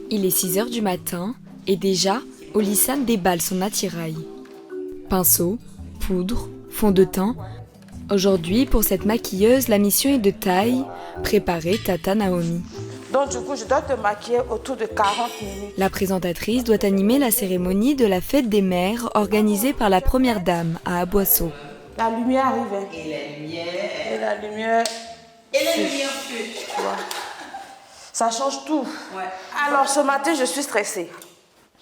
Il est 6 heures du matin et déjà, Olissane déballe son attirail. Pinceau, poudre, fond de teint. Aujourd'hui, pour cette maquilleuse, la mission est de taille, préparer Tata Naomi. Donc du coup, je dois te maquiller autour de 40 minutes. La présentatrice doit animer la cérémonie de la fête des mères organisée par la première dame à Aboisseau. La lumière arrive. Hein. Et la lumière. Et la lumière. Et la lumière fut. Ouais. Ça change tout. Ouais. Alors ce matin, je suis stressée.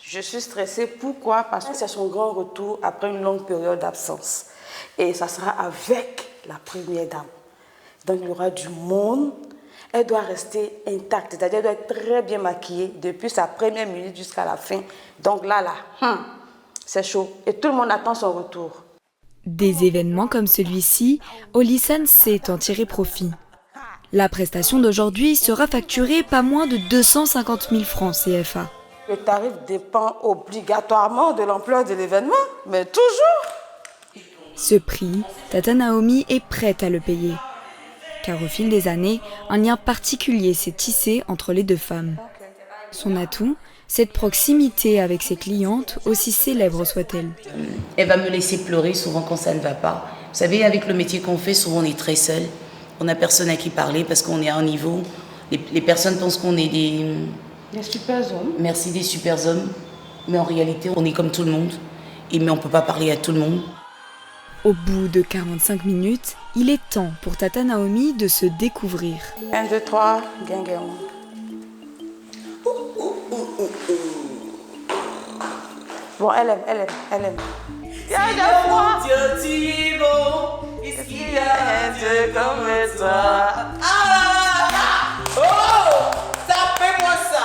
Je suis stressée. Pourquoi? Parce que c'est son grand retour après une longue période d'absence. Et ça sera avec la première dame. Donc il y aura du monde. Elle doit rester intacte, c'est-à-dire elle doit être très bien maquillée depuis sa première minute jusqu'à la fin. Donc là, c'est chaud. Et tout le monde attend son retour. Des événements comme celui-ci, Olissane sait en tirer profit. La prestation d'aujourd'hui sera facturée pas moins de 250 000 francs CFA. Le tarif dépend obligatoirement de l'ampleur de l'événement, mais toujours. Ce prix, Tata Naomi est prête à le payer. Car au fil des années, un lien particulier s'est tissé entre les deux femmes. Son atout, cette proximité avec ses clientes, aussi célèbres soient-elles. Elle va me laisser pleurer souvent quand ça ne va pas. Vous savez, avec le métier qu'on fait, souvent on est très seul. On n'a personne à qui parler parce qu'on est à un niveau. Les personnes pensent qu'on est des super hommes. Merci, des super hommes. Mais en réalité, on est comme tout le monde. Mais on ne peut pas parler à tout le monde. Au bout de 45 minutes, il est temps pour Tata Naomi de se découvrir. 1, 2, 3, gang. Bon, elle aime. Il y a de froid. Est-ce qu'il y a un Dieu comme toi? Oh! Ça fait moi ça!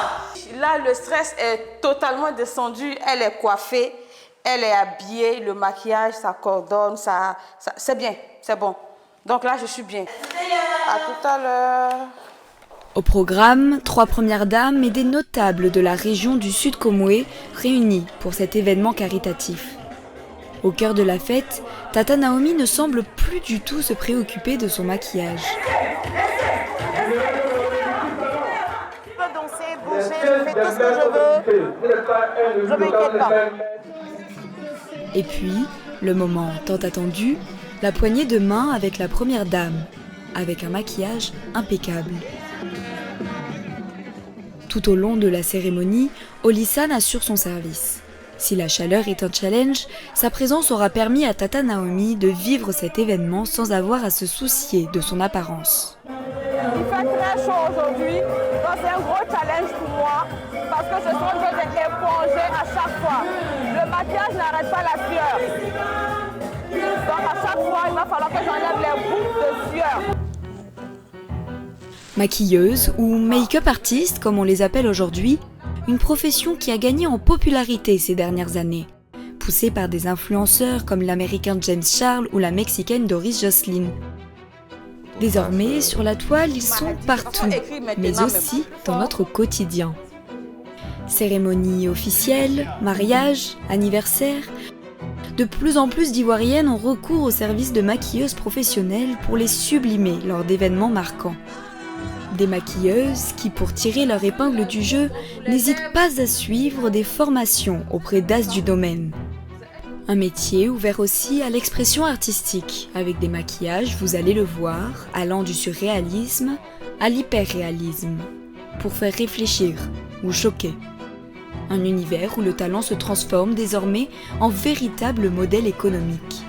Là, le stress est totalement descendu. Elle est coiffée, elle est habillée, le maquillage, ça coordonne, ça c'est bien, c'est bon. Donc là, je suis bien. À tout à l'heure. Au programme, 3 premières dames et des notables de la région du Sud Comoé réunis pour cet événement caritatif. Au cœur de la fête, Tata Naomi ne semble plus du tout se préoccuper de son maquillage. Je peux danser, bouger, je fais tout ce que je veux. Je ne m'inquiète pas. Et puis, le moment tant attendu, la poignée de main avec la première dame, avec un maquillage impeccable. Tout au long de la cérémonie, Olissane assure son service. Si la chaleur est un challenge, sa présence aura permis à Tata Naomi de vivre cet événement sans avoir à se soucier de son apparence. Il fait très chaud aujourd'hui, donc c'est un gros challenge pour moi parce que je sens que j'ai épongé à chaque fois. Le maquillage n'arrête pas la sueur. Donc à chaque fois, il va falloir que j'enlève les gouttes de sueur. Maquilleuse ou make-up artiste, comme on les appelle aujourd'hui, une profession qui a gagné en popularité ces dernières années, poussée par des influenceurs comme l'américain James Charles ou la mexicaine Doris Jocelyn. Désormais, sur la toile, ils sont partout, mais aussi dans notre quotidien. Cérémonies officielles, mariages, anniversaires, de plus en plus d'Ivoiriennes ont recours au service de maquilleuses professionnelles pour les sublimer lors d'événements marquants. Des maquilleuses qui, pour tirer leur épingle du jeu, n'hésitent pas à suivre des formations auprès d'as du domaine. Un métier ouvert aussi à l'expression artistique, avec des maquillages, vous allez le voir, allant du surréalisme à l'hyperréalisme, pour faire réfléchir ou choquer. Un univers où le talent se transforme désormais en véritable modèle économique.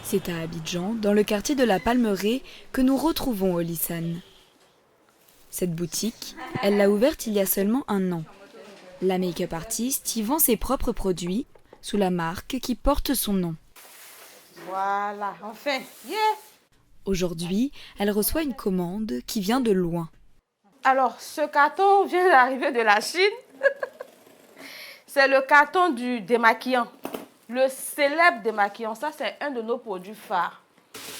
C'est à Abidjan, dans le quartier de la Palmeraie, que nous retrouvons Olissane. Cette boutique, elle l'a ouverte il y a seulement 1 an. La make-up artiste y vend ses propres produits sous la marque qui porte son nom. Voilà, enfin, yeah! Aujourd'hui, elle reçoit une commande qui vient de loin. Alors, ce carton vient d'arriver de la Chine. C'est le carton du démaquillant. Le célèbre démaquillant, ça c'est un de nos produits phares.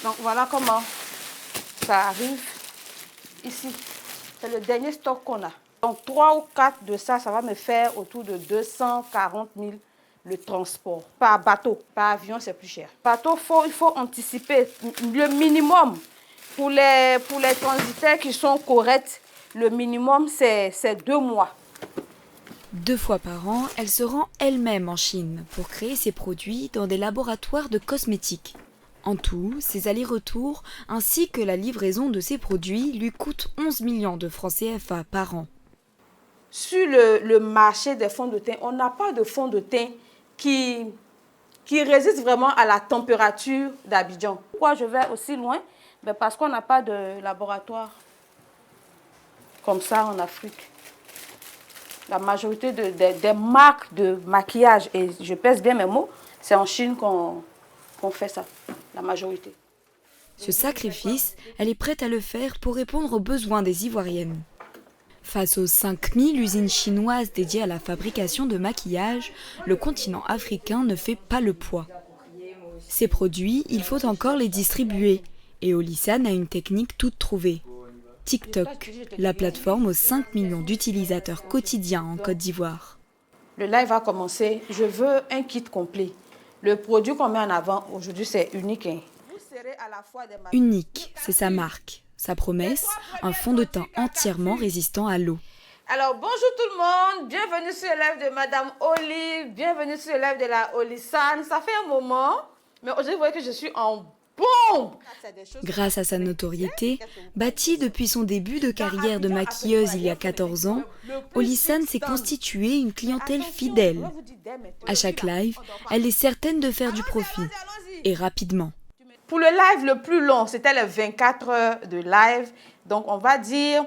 Donc voilà comment ça arrive ici. C'est le dernier stock qu'on a. Donc 3 ou 4 de ça, ça va me faire autour de 240 000 le transport. Par bateau, par avion, c'est plus cher. Bateau, il faut anticiper le minimum. Pour les transitaires qui sont corrects, le minimum, c'est 2 mois. 2 fois par an, elle se rend elle-même en Chine pour créer ses produits dans des laboratoires de cosmétiques. En tout, ses allers-retours ainsi que la livraison de ses produits lui coûtent 11 millions de francs CFA par an. Sur le marché des fonds de teint, on n'a pas de fonds de teint qui résiste vraiment à la température d'Abidjan. Pourquoi je vais aussi loin? Ben parce qu'on n'a pas de laboratoire comme ça en Afrique. La majorité des marques de maquillage, et je pèse bien mes mots, c'est en Chine qu'on fait ça, la majorité. Ce sacrifice, elle est prête à le faire pour répondre aux besoins des Ivoiriennes. Face aux 5000 usines chinoises dédiées à la fabrication de maquillage, le continent africain ne fait pas le poids. Ces produits, il faut encore les distribuer, et Olissan a une technique toute trouvée. TikTok, la plateforme aux 5 millions d'utilisateurs quotidiens en Côte d'Ivoire. Le live va commencer. Je veux un kit complet. Le produit qu'on met en avant aujourd'hui, c'est unique. Unique, c'est sa marque. Sa promesse, un fond de teint entièrement résistant à l'eau. Alors bonjour tout le monde, bienvenue sur le live de Madame Oli, bienvenue sur le live de la Olissan. Ça fait un moment, mais aujourd'hui vous voyez que je suis en bombe. Grâce à sa notoriété, bâtie depuis son début de carrière de maquilleuse il y a 14 ans, Olissan s'est constituée une clientèle fidèle. À chaque live, elle est certaine de faire du profit, et rapidement. Pour le live le plus long, c'était les 24 heures de live. Donc, on va dire,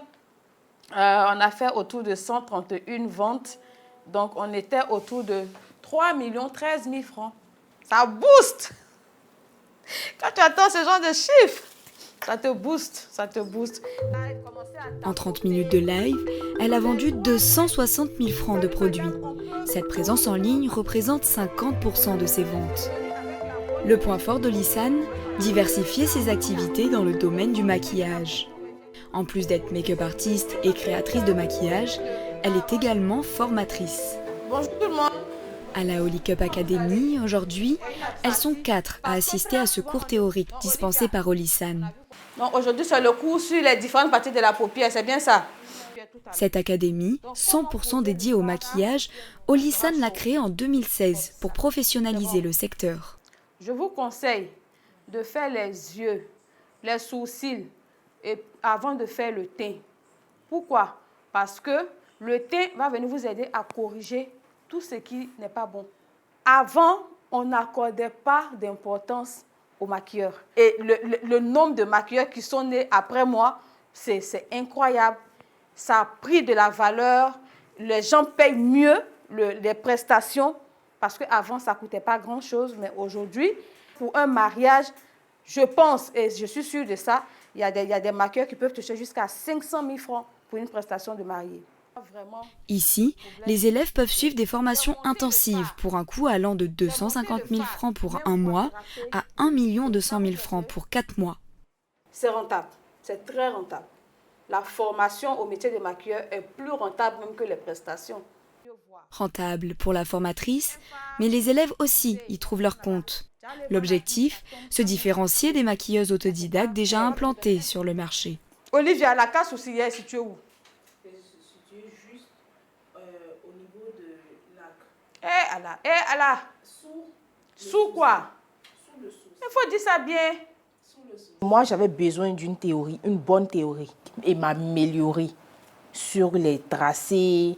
on a fait autour de 131 ventes. Donc, on était autour de 3 13 000 francs. Ça booste! Quand tu attends ce genre de chiffres, ça te booste, ça te booste. En 30 minutes de live, elle a vendu 260 000 francs de produits. Cette présence en ligne représente 50% de ses ventes. Le point fort d'Olissan, diversifier ses activités dans le domaine du maquillage. En plus d'être make-up artiste et créatrice de maquillage, elle est également formatrice. Bonjour tout le monde. À la Oli Cup Academy, aujourd'hui, elles sont 4 à assister à ce cours théorique dispensé par Olissan. Aujourd'hui, c'est le cours sur les différentes parties de la paupière, c'est bien ça? Cette académie, 100% dédiée au maquillage, Olissan l'a créée en 2016 pour professionnaliser le secteur. Je vous conseille de faire les yeux, les sourcils et avant de faire le teint. Pourquoi? Parce que le teint va venir vous aider à corriger tout ce qui n'est pas bon. Avant, on n'accordait pas d'importance aux maquilleurs. Et le nombre de maquilleurs qui sont nés après moi, c'est incroyable. Ça a pris de la valeur. Les gens payent mieux les prestations parce qu'avant, ça ne coûtait pas grand-chose. Mais aujourd'hui, pour un mariage, je pense, et je suis sûre de ça, il y a des maquilleurs qui peuvent toucher jusqu'à 500 000 francs pour une prestation de mariée. Ici, les élèves peuvent suivre des formations intensives pour un coût allant de 250 000 francs pour un mois à 1 200 000 francs pour 4 mois. C'est rentable, c'est très rentable. La formation au métier de maquilleur est plus rentable même que les prestations. Rentable pour la formatrice, mais les élèves aussi y trouvent leur compte. L'objectif, se différencier des maquilleuses autodidactes déjà implantées sur le marché. Olivia, la casse aussi est située où? Au niveau de l'acre. Allah. Sous quoi? Sous le sous. Il faut dire ça bien. Moi, j'avais besoin d'une théorie, une bonne théorie, et m'améliorer sur les tracés,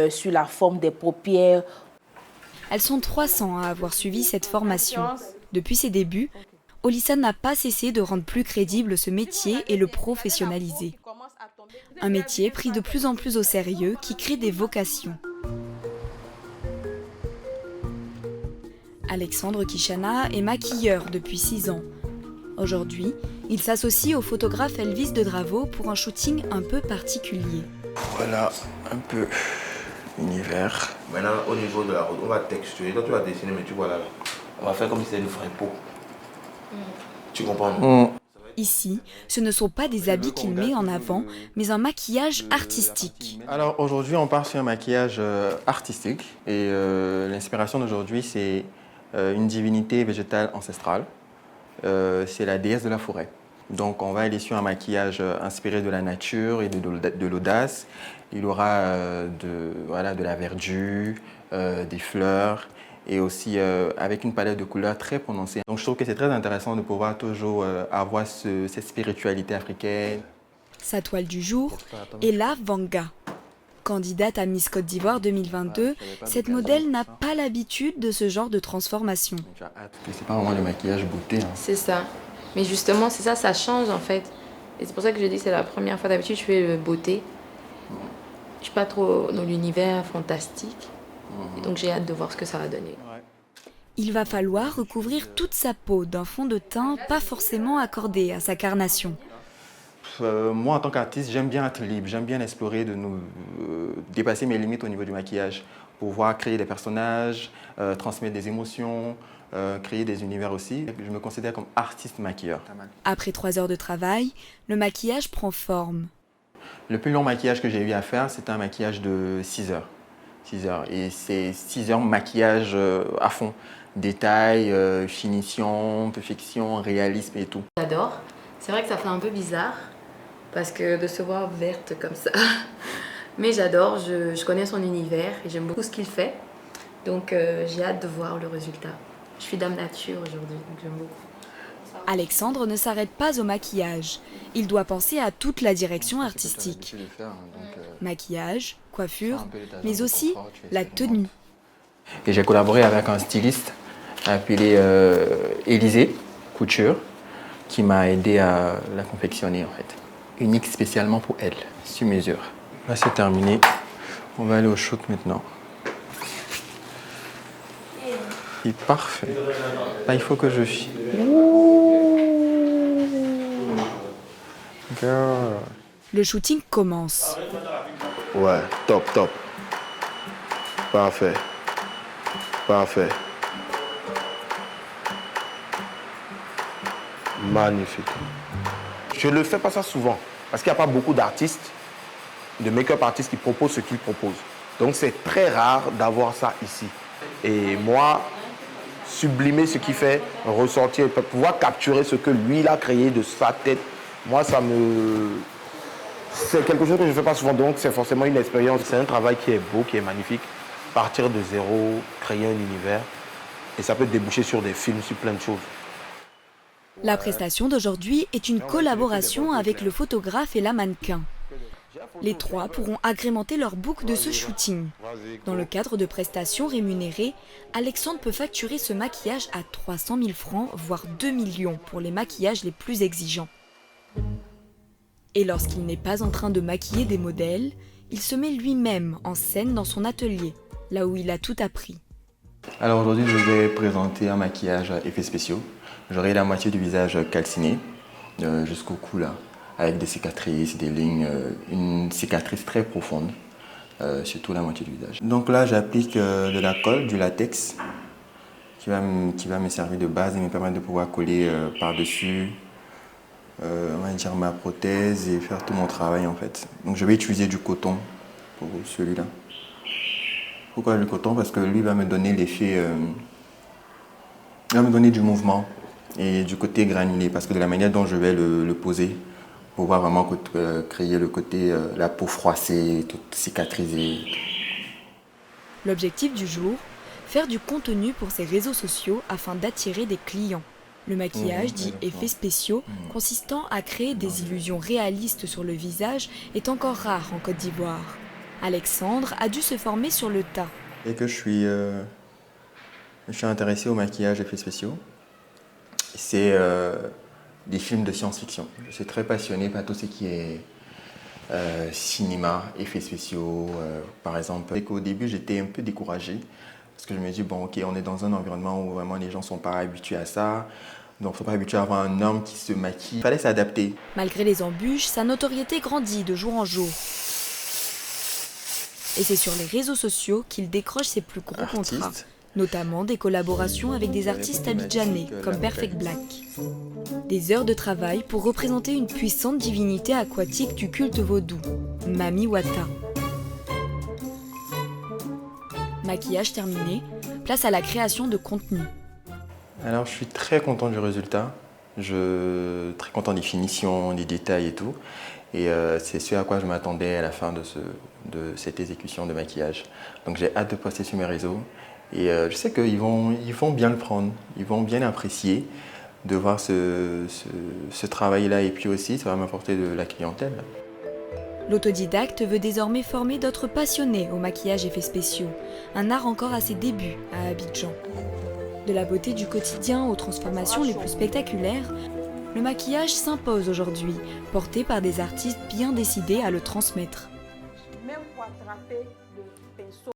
sur la forme des paupières. Elles sont 300 à avoir suivi cette formation. Depuis ses débuts, Olissan n'a pas cessé de rendre plus crédible ce métier et le professionnaliser. Un métier pris de plus en plus au sérieux qui crée des vocations. Alexandre Kishana est maquilleur depuis 6 ans. Aujourd'hui, il s'associe au photographe Elvis de Dravo pour un shooting un peu particulier. Voilà un peu l'univers. Maintenant, au niveau de la route, on va texturer. Toi, tu vas dessiner, mais tu vois là. On va faire comme si c'était une vraie peau. Tu comprends? Ici, ce ne sont pas des habits qu'il met en avant, mais un maquillage artistique. Alors aujourd'hui, on part sur un maquillage artistique et l'inspiration d'aujourd'hui, c'est une divinité végétale ancestrale. C'est la déesse de la forêt. Donc on va aller sur un maquillage inspiré de la nature et de l'audace. Il aura de la verdure, des fleurs et aussi avec une palette de couleurs très prononcée. Donc je trouve que c'est très intéressant de pouvoir toujours avoir cette spiritualité africaine. Sa toile du jour est la Vanga. Candidate à Miss Côte d'Ivoire 2022, cette modèle n'a pas l'habitude de ce genre de transformation. C'est pas vraiment le maquillage beauté. Hein. C'est ça. Mais justement, c'est ça, ça change en fait. Et c'est pour ça que je dis que c'est la première fois. D'habitude, je fais beauté. Je suis pas trop dans l'univers fantastique. Et donc j'ai hâte de voir ce que ça va donner. Il va falloir recouvrir toute sa peau d'un fond de teint pas forcément accordé à sa carnation. Moi, en tant qu'artiste, j'aime bien être libre, j'aime bien explorer, dépasser mes limites au niveau du maquillage, pouvoir créer des personnages, transmettre des émotions, créer des univers aussi. Je me considère comme artiste maquilleur. Après 3 heures de travail, le maquillage prend forme. Le plus long maquillage que j'ai eu à faire, c'était un maquillage de 6 heures. 6 heures. Et c'est 6 heures maquillage à fond. Détails, finition, perfection, réalisme et tout. J'adore. C'est vrai que ça fait un peu bizarre parce que de se voir verte comme ça. Mais j'adore, je connais son univers et j'aime beaucoup ce qu'il fait. Donc j'ai hâte de voir le résultat. Je suis dame nature aujourd'hui, donc j'aime beaucoup. Alexandre ne s'arrête pas au maquillage. Il doit penser à toute la direction artistique. Maquillage, coiffure, mais aussi la tenue. Et j'ai collaboré avec un styliste appelé Élisée Couture, qui m'a aidé à la confectionner en fait. Unique spécialement pour elle, sur mesure. Là c'est terminé, on va aller au shoot maintenant. C'est parfait. Là il faut que je filme. Girl. Le shooting commence. Ouais, top, top. Parfait. Parfait. Magnifique. Je ne le fais pas ça souvent, parce qu'il n'y a pas beaucoup d'artistes, de make-up artistes qui proposent ce qu'ils proposent. Donc c'est très rare d'avoir ça ici. Et moi, sublimer ce qu'il fait, ressortir, pouvoir capturer ce que lui il a créé de sa tête, moi c'est quelque chose que je ne fais pas souvent, donc c'est forcément une expérience. C'est un travail qui est beau, qui est magnifique. Partir de zéro, créer un univers, et ça peut déboucher sur des films, sur plein de choses. La prestation d'aujourd'hui est une collaboration avec le photographe et la mannequin. Les 3 pourront agrémenter leur book de ce shooting. Dans le cadre de prestations rémunérées, Alexandre peut facturer ce maquillage à 300 000 francs, voire 2 millions pour les maquillages les plus exigeants. Et lorsqu'il n'est pas en train de maquiller des modèles, il se met lui-même en scène dans son atelier, là où il a tout appris. Alors aujourd'hui, je vais présenter un maquillage à effets spéciaux. J'aurai la moitié du visage calciné, jusqu'au cou là, avec des cicatrices, des lignes, une cicatrice très profonde, surtout la moitié du visage. Donc là, j'applique de la colle, du latex, qui va me servir de base et me permettre de pouvoir coller par-dessus, on va dire ma prothèse et faire tout mon travail en fait. Donc je vais utiliser du coton pour celui-là. Pourquoi le coton? Parce que lui va me donner l'effet, il va me donner du mouvement et du côté granulé, parce que de la manière dont je vais le poser, pour pouvoir vraiment créer le côté, la peau froissée, toute cicatrisée. L'objectif du jour, faire du contenu pour ses réseaux sociaux afin d'attirer des clients. Le maquillage, dit effets spéciaux, consistant à créer des illusions réalistes sur le visage, est encore rare en Côte d'Ivoire. Alexandre a dû se former sur le tas. Et que je suis intéressé au maquillage effets spéciaux, c'est des films de science-fiction. Je suis très passionné par tout ce qui est cinéma, effets spéciaux, par exemple. Et qu'au début, j'étais un peu découragé, parce que je me dis, bon, ok, on est dans un environnement où vraiment les gens ne sont pas habitués à ça, donc ils ne sont pas habitués à avoir un homme qui se maquille. Il fallait s'adapter. Malgré les embûches, sa notoriété grandit de jour en jour. Et c'est sur les réseaux sociaux qu'il décroche ses plus gros contrats. notamment des collaborations avec des artistes abidjanais comme Perfect Black. Des heures de travail pour représenter une puissante divinité aquatique du culte vaudou, Mami Wata. Maquillage terminé, place à la création de contenu. Alors je suis très content du résultat, très content des finitions, des détails et tout. Et c'est ce à quoi je m'attendais à la fin de cette exécution de maquillage. Donc j'ai hâte de poster sur mes réseaux. Et je sais qu'ils vont bien le prendre, ils vont bien apprécier de voir ce travail-là. Et puis aussi, ça va m'apporter de la clientèle. L'autodidacte veut désormais former d'autres passionnés au maquillage effets spéciaux, un art encore à ses débuts à Abidjan. De la beauté du quotidien aux transformations les plus spectaculaires, le maquillage s'impose aujourd'hui, porté par des artistes bien décidés à le transmettre. Même pour attraper